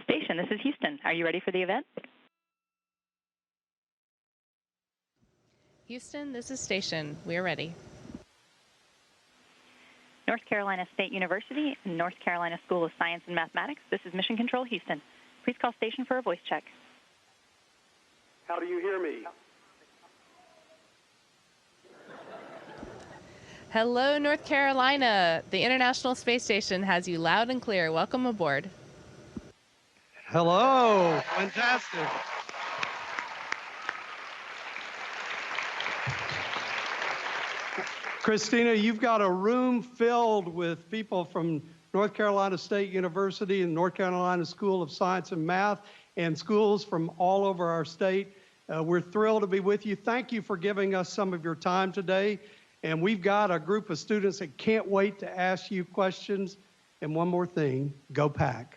Station, this is Houston. Are you ready for the event? Houston, this is Station. We are ready. North Carolina State University and North Carolina School of Science and Mathematics. This is Mission Control Houston. Please call station for a voice check. How do you hear me? Hello, North Carolina. The International Space Station has you loud and clear. Welcome aboard. Hello. Fantastic. Christina, you've got a room filled with people from North Carolina State University and North Carolina School of Science and Math and schools from all over our state. We're thrilled to be with you. Thank you for giving us some of your time today. And we've got a group of students that can't wait to ask you questions. And one more thing, go Pack.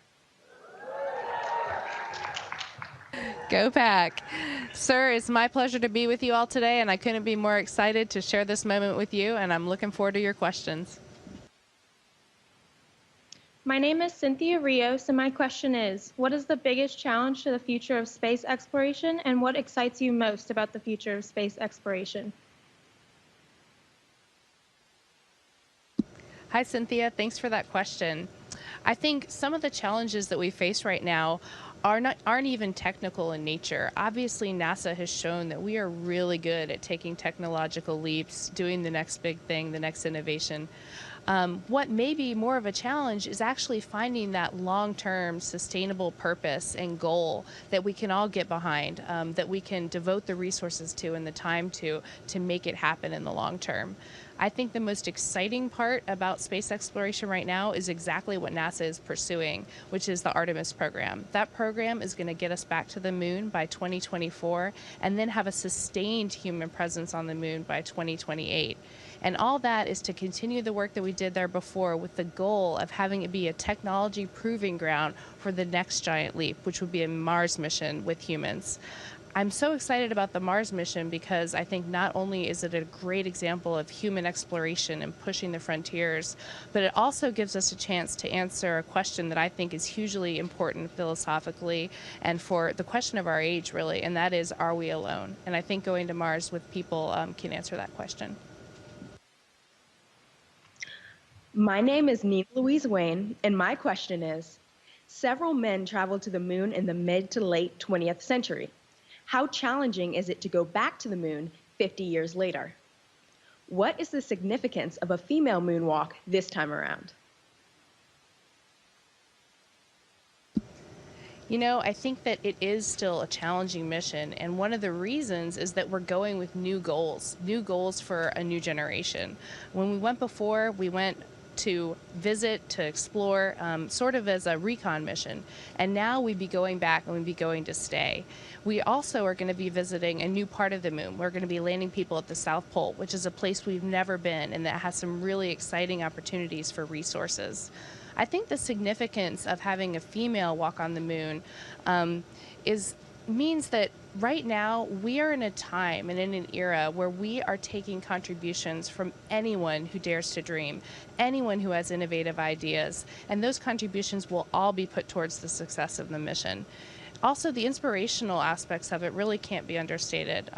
Go Pack. Sir, it's my pleasure to be with you all today, and I couldn't be more excited to share this moment with you, and I'm looking forward to your questions. My name is Cynthia Rios, and my question is, what is the biggest challenge to the future of space exploration, and what excites you most about the future of space exploration? Hi, Cynthia. Thanks for that question. I think some of the challenges that we face right now aren't even technical in nature. Obviously, NASA has shown that we are really good at taking technological leaps, doing the next big thing, the next innovation. What may be more of a challenge is actually finding that long-term sustainable purpose and goal that we can all get behind, that we can devote the resources to and the time to make it happen in the long term. I think the most exciting part about space exploration right now is exactly what NASA is pursuing, which is the Artemis program. That program is going to get us back to the moon by 2024 and then have a sustained human presence on the moon by 2028. And all that is to continue the work that we did there before with the goal of having it be a technology proving ground for the next giant leap, which would be a Mars mission with humans. I'm so excited about the Mars mission because I think not only is it a great example of human exploration and pushing the frontiers, but it also gives us a chance to answer a question that I think is hugely important philosophically and for the question of our age, really, and that is, are we alone? And I think going to Mars with people can answer that question. My name is Nina Louise Wayne, and my question is, several men traveled to the moon in the mid to late 20th century. How challenging is it to go back to the moon 50 years later? What is the significance of a female moonwalk this time around? You know, I think that it is still a challenging mission, and one of the reasons is that we're going with new goals for a new generation. When we went before, we went to visit, to explore, sort of as a recon mission. And now we'd be going back and we'd be going to stay. We also are going to be visiting a new part of the moon. We're going to be landing people at the South Pole, which is a place we've never been and that has some really exciting opportunities for resources. I think the significance of having a female walk on the moon means that right now we are in a time and in an era where we are taking contributions from anyone who dares to dream, anyone who has innovative ideas, and those contributions will all be put towards the success of the mission. Also, the inspirational aspects of it really can't be understated.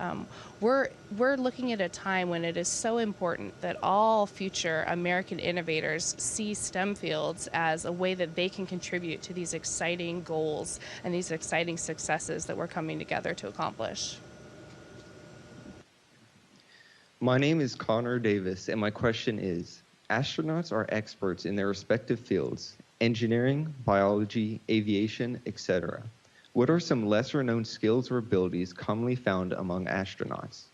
We're looking at a time when it is so important that all future American innovators see STEM fields as a way that they can contribute to these exciting goals and these exciting successes that we're coming together to accomplish. My name is Connor Davis, and my question is, astronauts are experts in their respective fields, engineering, biology, aviation, etc. What are some lesser-known skills or abilities commonly found among astronauts?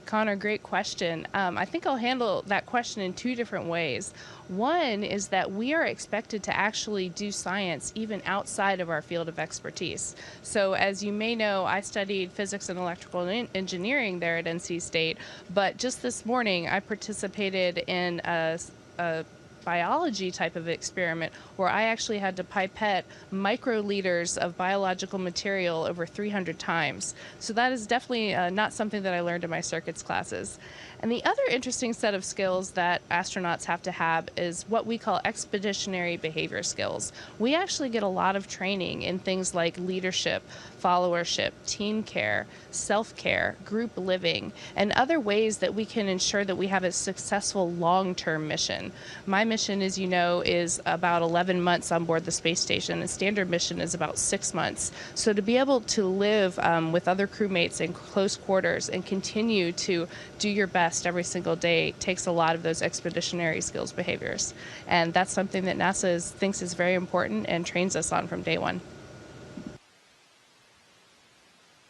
Connor, great question. I think I'll handle that question in two different ways. One is that we are expected to actually do science even outside of our field of expertise. So as you may know, I studied physics and electrical engineering there at NC State, but just this morning I participated in a biology type of experiment where I actually had to pipette microliters of biological material over 300 times. So that is definitely not something that I learned in my circuits classes. And the other interesting set of skills that astronauts have to have is what we call expeditionary behavior skills. We actually get a lot of training in things like leadership, followership, team care, self-care, group living, and other ways that we can ensure that we have a successful long-term mission. My mission, as you know, is about 11 months on board the space station. A standard mission is about 6 months. So to be able to live with other crewmates in close quarters and continue to do your best every single day takes a lot of those expeditionary skills behaviors. And that's something that NASA thinks is very important and trains us on from day one.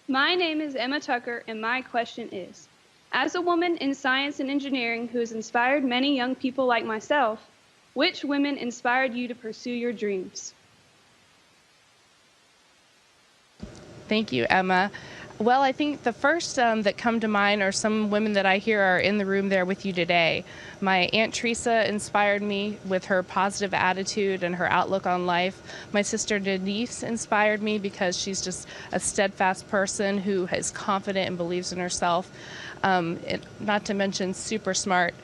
My name is Emma Tucker, and my question is, as a woman in science and engineering who has inspired many young people like myself, which women inspired you to pursue your dreams? Thank you, Emma. Well, I think the first that come to mind are some women that I hear are in the room there with you today. My Aunt Teresa inspired me with her positive attitude and her outlook on life. My sister Denise inspired me because she's just a steadfast person who is confident and believes in herself, not to mention super smart.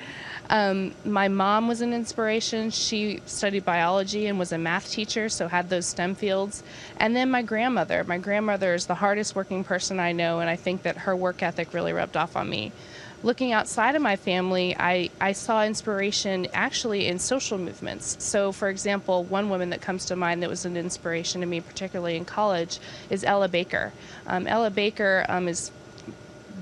My mom was an inspiration. She studied biology and was a math teacher, so had those STEM fields. And then my grandmother. My grandmother is the hardest working person I know, and I think that her work ethic really rubbed off on me. Looking outside of my family, I saw inspiration actually in social movements. So, for example, one woman that comes to mind that was an inspiration to me, particularly in college, is Ella Baker. Ella Baker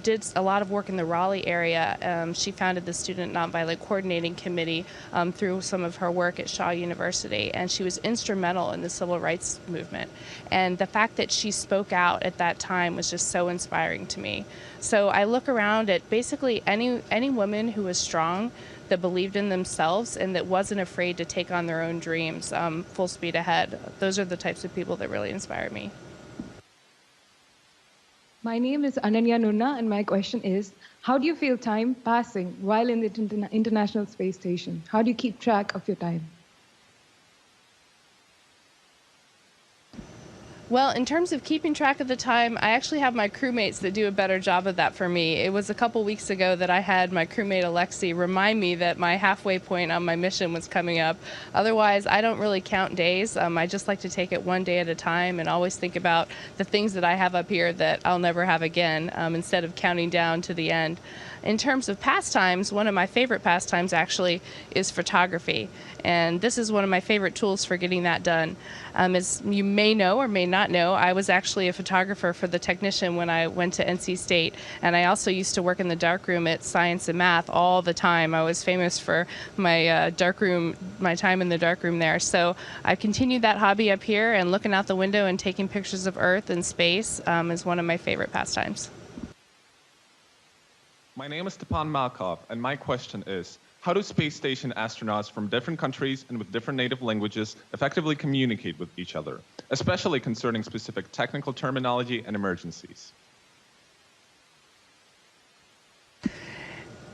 did a lot of work in the Raleigh area. She founded the Student Nonviolent Coordinating Committee through some of her work at Shaw University, and she was instrumental in the civil rights movement. And the fact that she spoke out at that time was just so inspiring to me. So I look around at basically any woman who was strong, that believed in themselves, and that wasn't afraid to take on their own dreams full speed ahead. Those are the types of people that really inspire me. My name is Ananya Nunna, and my question is, how do you feel time passing while in the International Space Station? How do you keep track of your time? Well, in terms of keeping track of the time, I actually have my crewmates that do a better job of that for me. It was a couple weeks ago that I had my crewmate Alexi remind me that my halfway point on my mission was coming up. Otherwise, I don't really count days. I just like to take it one day at a time and always think about the things that I have up here that I'll never have again, instead of counting down to the end. In terms of pastimes, one of my favorite pastimes actually is photography. And this is one of my favorite tools for getting that done. As you may know or may not know, I was actually a photographer for the technician when I went to NC State. And I also used to work in the darkroom at Science and Math all the time. I was famous for my my time in the darkroom there. So I continued that hobby up here, and looking out the window and taking pictures of Earth and space is one of my favorite pastimes. My name is Stepan Malkov, and my question is, how do space station astronauts from different countries and with different native languages effectively communicate with each other, especially concerning specific technical terminology and emergencies?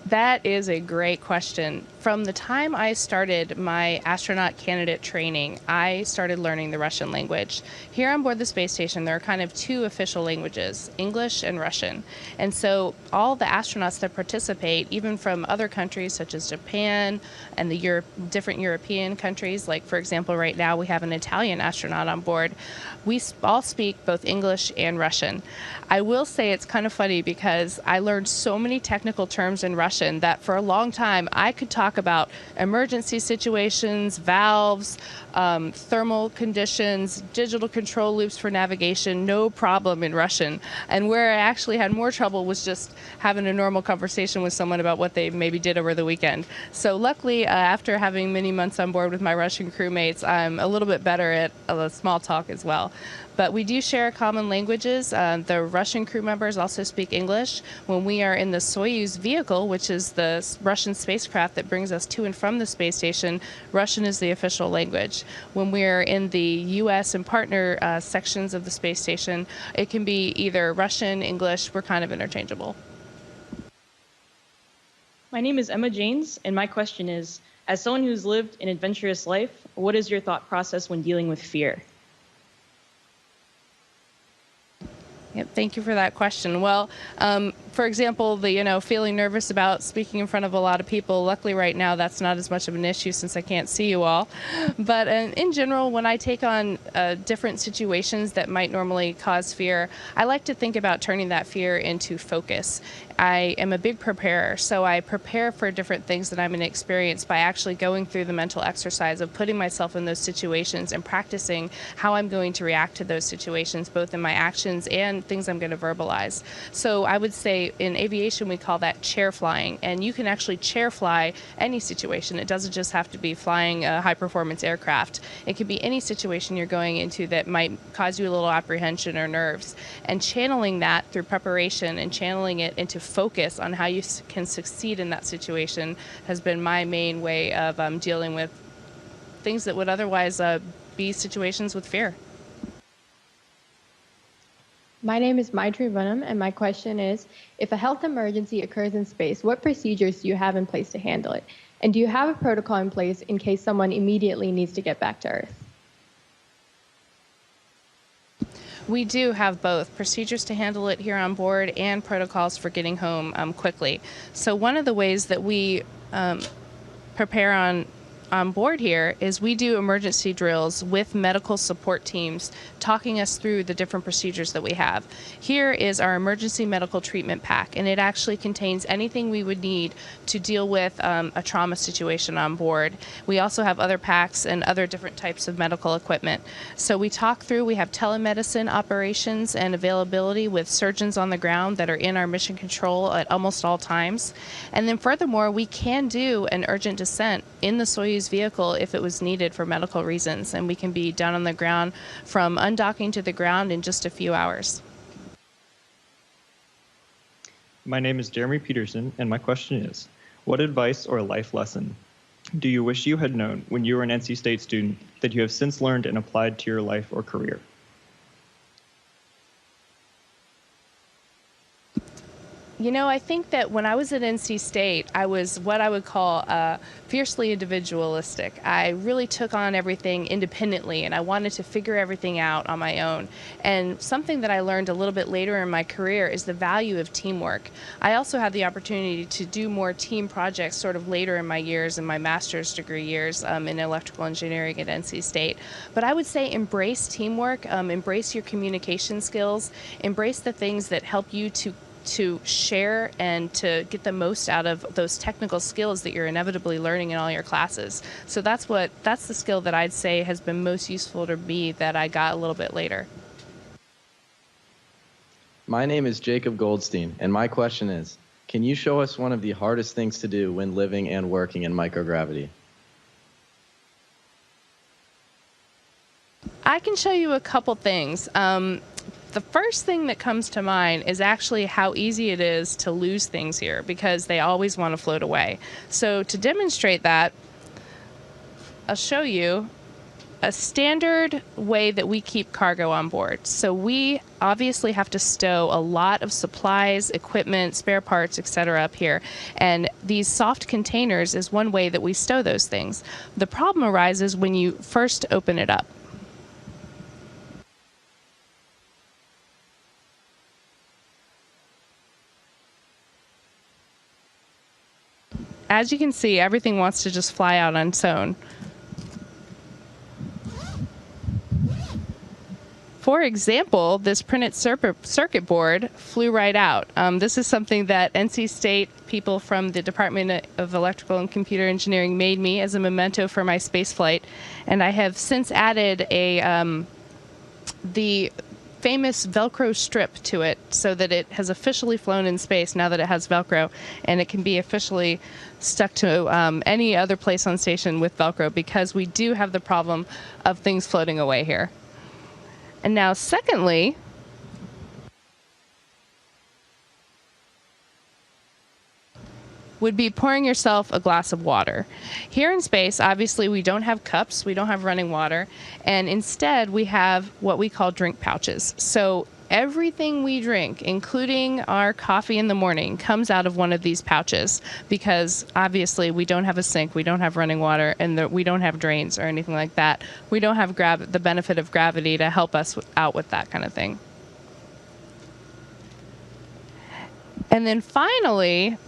That is a great question. From the time I started my astronaut candidate training, I started learning the Russian language. Here on board the space station, there are kind of two official languages, English and Russian. And so all the astronauts that participate, even from other countries such as Japan and the different European countries, like for example, right now we have an Italian astronaut on board, we all speak both English and Russian. I will say it's kind of funny because I learned so many technical terms in Russian that for a long time I could talk about emergency situations, valves, thermal conditions, digital control loops for navigation, no problem in Russian. And where I actually had more trouble was just having a normal conversation with someone about what they maybe did over the weekend. So luckily, after having many months on board with my Russian crewmates, I'm a little bit better at small talk as well. But we do share common languages. The Russian crew members also speak English. When we are in the Soyuz vehicle, which is the Russian spacecraft that brings us to and from the space station, Russian is the official language. When we're in the U.S. and partner sections of the space station, it can be either Russian, English. We're kind of interchangeable. My name is Emma Janes, and my question is, as someone who's lived an adventurous life, what is your thought process when dealing with fear? Yep, thank you for that question. Well, for example, feeling nervous about speaking in front of a lot of people. Luckily, right now, that's not as much of an issue since I can't see you all. But in general, when I take on different situations that might normally cause fear, I like to think about turning that fear into focus. I am a big preparer, so I prepare for different things that I'm going to experience by actually going through the mental exercise of putting myself in those situations and practicing how I'm going to react to those situations, both in my actions and things I'm going to verbalize. So I would say in aviation, we call that chair flying, and you can actually chair fly any situation. It doesn't just have to be flying a high-performance aircraft. It could be any situation you're going into that might cause you a little apprehension or nerves. And channeling that through preparation and channeling it into focus on how you can succeed in that situation has been my main way of dealing with things that would otherwise be situations with fear. My name is Maitri Vanam, and my question is, if a health emergency occurs in space, what procedures do you have in place to handle it? And do you have a protocol in place in case someone immediately needs to get back to Earth? We do have both procedures to handle it here on board and protocols for getting home quickly. So one of the ways that we prepare on board here is we do emergency drills with medical support teams talking us through the different procedures that we have. Here is our emergency medical treatment pack, and it actually contains anything we would need to deal with a trauma situation on board. We also have other packs and other different types of medical equipment. So we talk through, we have telemedicine operations and availability with surgeons on the ground that are in our mission control at almost all times. And then furthermore, we can do an urgent descent in the Soyuz vehicle if it was needed for medical reasons, and we can be down on the ground from undocking to the ground in just a few hours. My name is Jeremy Peterson, and my question is, what advice or life lesson do you wish you had known when you were an NC State student that you have since learned and applied to your life or career? You know, I think that when I was at NC State, I was what I would call fiercely individualistic. I really took on everything independently, and I wanted to figure everything out on my own. And something that I learned a little bit later in my career is the value of teamwork. I also had the opportunity to do more team projects sort of later in my years, in my master's degree years in electrical engineering at NC State. But I would say embrace teamwork, embrace your communication skills, embrace the things that help you to share and to get the most out of those technical skills that you're inevitably learning in all your classes. So that's the skill that I'd say has been most useful to me that I got a little bit later. My name is Jacob Goldstein, and my question is, can you show us one of the hardest things to do when living and working in microgravity? I can show you a couple things. the first thing that comes to mind is actually how easy it is to lose things here because they always want to float away. So to demonstrate that, I'll show you a standard way that we keep cargo on board. So we obviously have to stow a lot of supplies, equipment, spare parts, etc. up here. And these soft containers is one way that we stow those things. The problem arises when you first open it up. As you can see, everything wants to just fly out on its own. For example, this printed circuit board flew right out. This is something that NC State people from the Department of Electrical and Computer Engineering made me as a memento for my space flight, and I have since added the famous Velcro strip to it so that it has officially flown in space now that it has Velcro, and it can be officially stuck to any other place on station with Velcro because we do have the problem of things floating away here. And now, secondly, would be pouring yourself a glass of water. Here in space, obviously, we don't have cups, we don't have running water, and instead we have what we call drink pouches. So everything we drink, including our coffee in the morning, comes out of one of these pouches because obviously we don't have a sink, we don't have running water, and we don't have drains or anything like that. We don't have the benefit of gravity to help us out with that kind of thing. And then finally,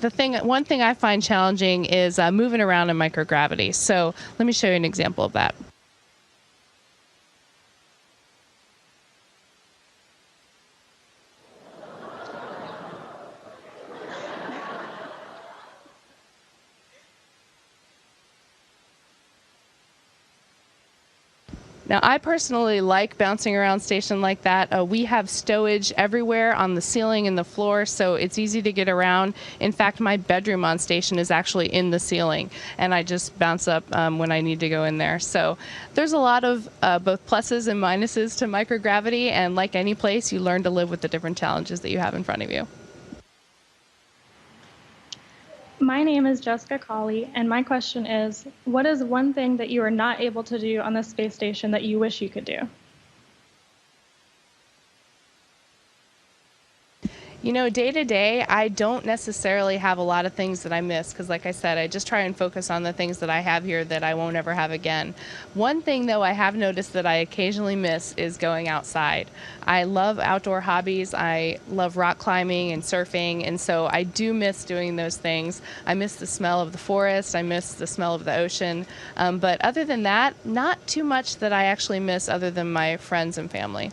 one thing I find challenging is moving around in microgravity. So let me show you an example of that. Now, I personally like bouncing around station like that. We have stowage everywhere on the ceiling and the floor, so it's easy to get around. In fact, my bedroom on station is actually in the ceiling, and I just bounce up when I need to go in there. So there's a lot of both pluses and minuses to microgravity, and like any place, you learn to live with the different challenges that you have in front of you. My name is Jessica Colley, and my question is, what is one thing that you are not able to do on the space station that you wish you could do? You know, day to day, I don't necessarily have a lot of things that I miss because, like I said, I just try and focus on the things that I have here that I won't ever have again. One thing, though, I have noticed that I occasionally miss is going outside. I love outdoor hobbies. I love rock climbing and surfing, and so I do miss doing those things. I miss the smell of the forest. I miss the smell of the ocean. But other than that, not too much that I actually miss other than my friends and family.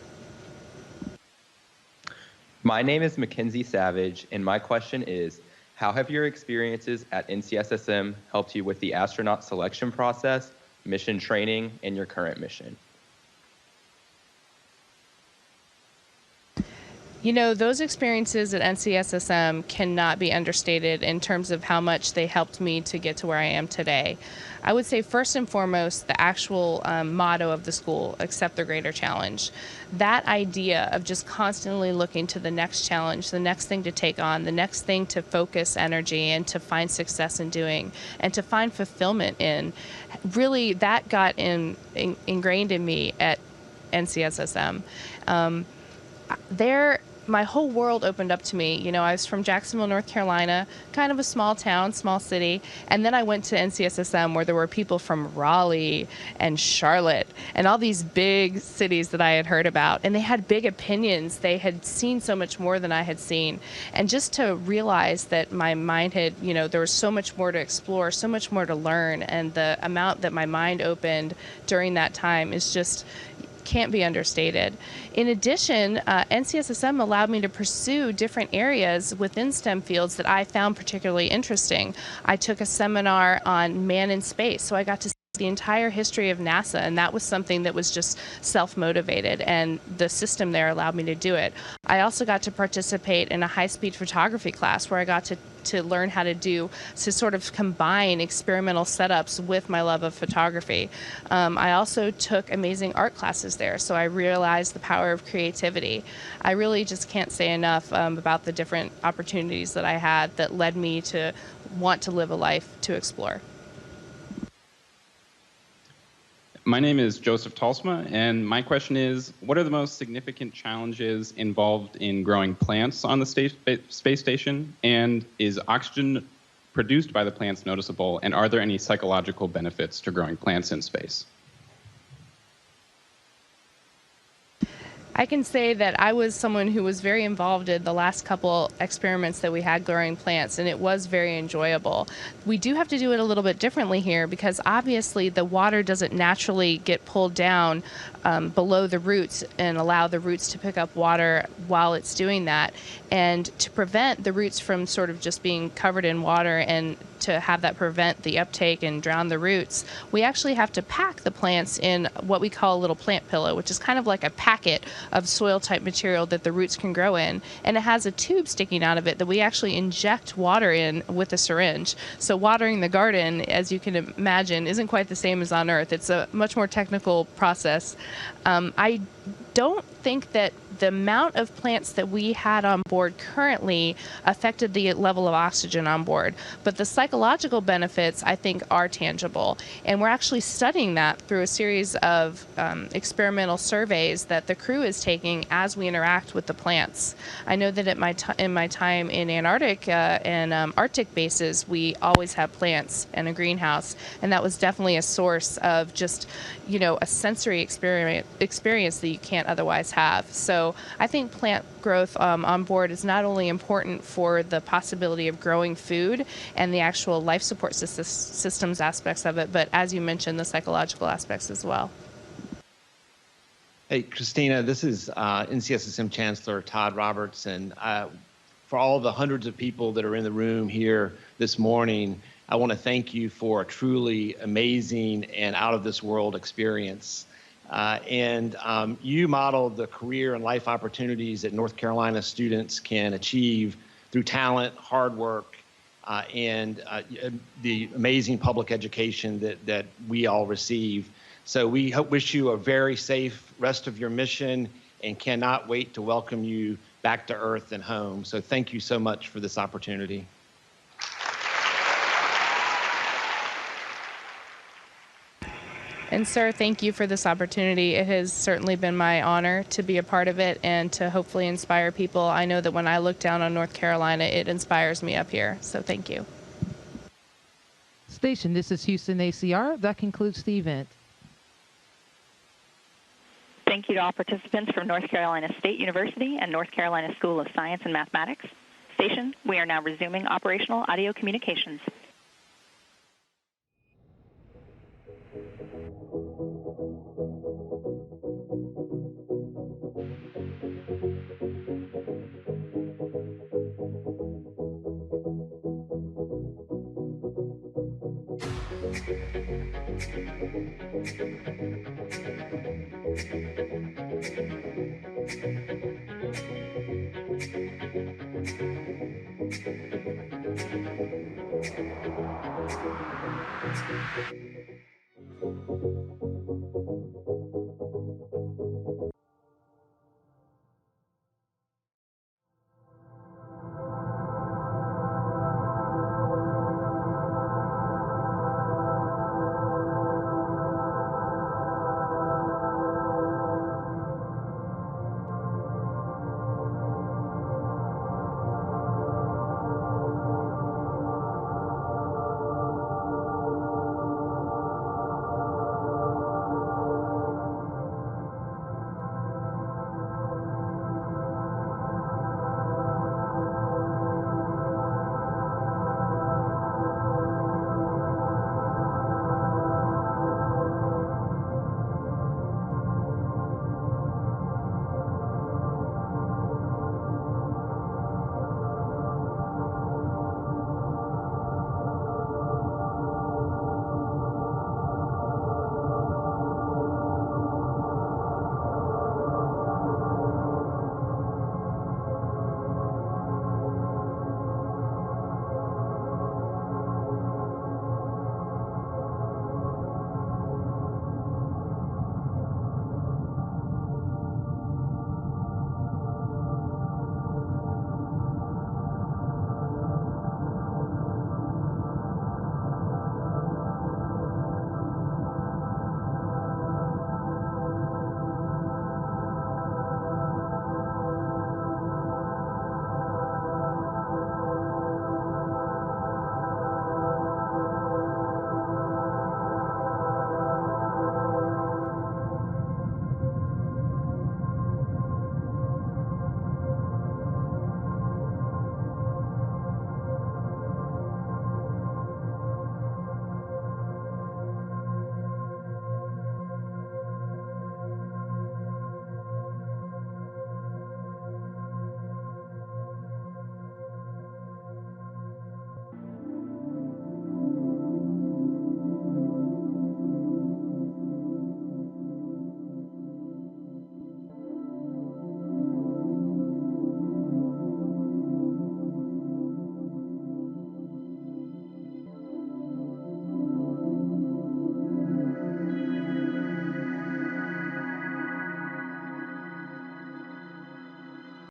My name is Mackenzie Savage, and my question is, how have your experiences at NCSSM helped you with the astronaut selection process, mission training, and your current mission? You know, those experiences at NCSSM cannot be understated in terms of how much they helped me to get to where I am today. I would say first and foremost, the actual motto of the school, accept the greater challenge. That idea of just constantly looking to the next challenge, the next thing to take on, the next thing to focus energy and to find success in doing and to find fulfillment in, really that got ingrained in me at NCSSM. My whole world opened up to me. You know, I was from Jacksonville, North Carolina, kind of a small town, small city. And then I went to NCSSM where there were people from Raleigh and Charlotte and all these big cities that I had heard about. And they had big opinions. They had seen so much more than I had seen. And just to realize that my mind had, you know, there was so much more to explore, so much more to learn. And the amount that my mind opened during that time is just can't be understated. In addition, NCSSM allowed me to pursue different areas within STEM fields that I found particularly interesting. I took a seminar on man in space, so I got to the entire history of NASA, and that was something that was just self-motivated, and the system there allowed me to do it. I also got to participate in a high-speed photography class where I got to learn how to sort of combine experimental setups with my love of photography. I also took amazing art classes there, so I realized the power of creativity. I really just can't say enough about the different opportunities that I had that led me to want to live a life to explore. My name is Joseph Talsma, and my question is, what are the most significant challenges involved in growing plants on the space station? And is oxygen produced by the plants noticeable? And are there any psychological benefits to growing plants in space? I can say that I was someone who was very involved in the last couple experiments that we had growing plants, and it was very enjoyable. We do have to do it a little bit differently here because obviously the water doesn't naturally get pulled down below the roots and allow the roots to pick up water while it's doing that. And to prevent the roots from sort of just being covered in water and to have that prevent the uptake and drown the roots, we actually have to pack the plants in what we call a little plant pillow, which is kind of like a packet of soil type material that the roots can grow in. And it has a tube sticking out of it that we actually inject water in with a syringe. So watering the garden, as you can imagine, isn't quite the same as on Earth. It's a much more technical process. I don't think that the amount of plants that we had on board currently affected the level of oxygen on board. But the psychological benefits, I think, are tangible. And we're actually studying that through a series of experimental surveys that the crew is taking as we interact with the plants. I know that in my time in Antarctica and Arctic bases, we always have plants and a greenhouse. And that was definitely a source of just, a sensory experience that you can't otherwise have. So I think plant growth on board is not only important for the possibility of growing food and the actual life support systems aspects of it, but as you mentioned, the psychological aspects as well. Hey, Christina, this is NCSSM Chancellor Todd Roberts, and for all the hundreds of people that are in the room here this morning, I want to thank you for a truly amazing and out-of-this-world experience. You modeled the career and life opportunities that North Carolina students can achieve through talent, hard work, and the amazing public education that we all receive. So we wish you a very safe rest of your mission and cannot wait to welcome you back to Earth and home. So thank you so much for this opportunity. And sir, thank you for this opportunity. It has certainly been my honor to be a part of it and to hopefully inspire people. I know that when I look down on North Carolina, it inspires me up here. So thank you. Station, this is Houston ACR. That concludes the event. Thank you to all participants from North Carolina State University and North Carolina School of Science and Mathematics. Station, we are now resuming operational audio communications.